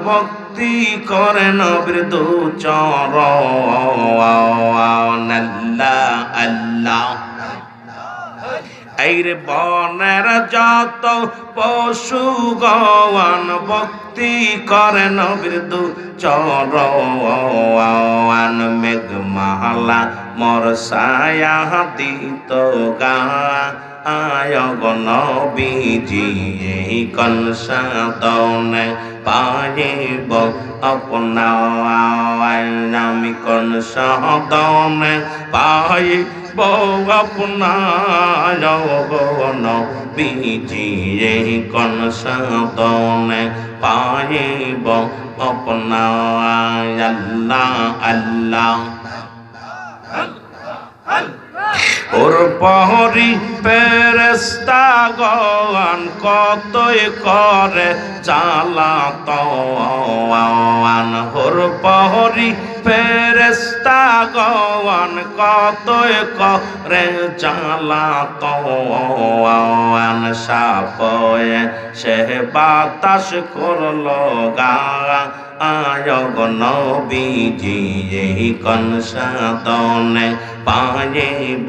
ভক্তি করে নবীর দু চরণ আল্লাহ আল্লাহ। এই রে বনের যত পশু গণ ভক্তি করে নবীর দু চরণ মেঘমালা মোর ছায়া দিত গা আয় গো নবীজি এই কনসাদনে পাইব আপনার আমি কনসাদনে পাইব আপনার গো নবীজি এই কনসাদনে পাইব আপনার আল্লাহ আল্লাহ। ওর পহরি ফেরেশতা গণ কতই করে চালাতন ওর পহরি ফেরেশতা গণ কতই করে চালাতন সাপয়ে সে বাতাস করলো গা আয় গো নবীজি এই কনসাদনে পাইব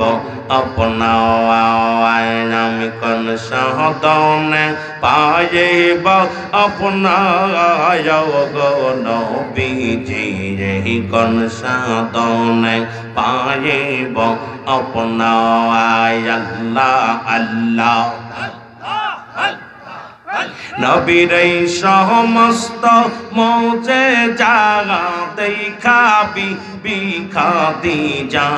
আপনার আমি কনসাদনে পাইব আপনার গো নবীজি এই কনসাদনে পাইব আপনার আল্লাহ আল্লাহ। নবীর এই সমস্ত মৌজে জাগা দেখা বিখা দি যা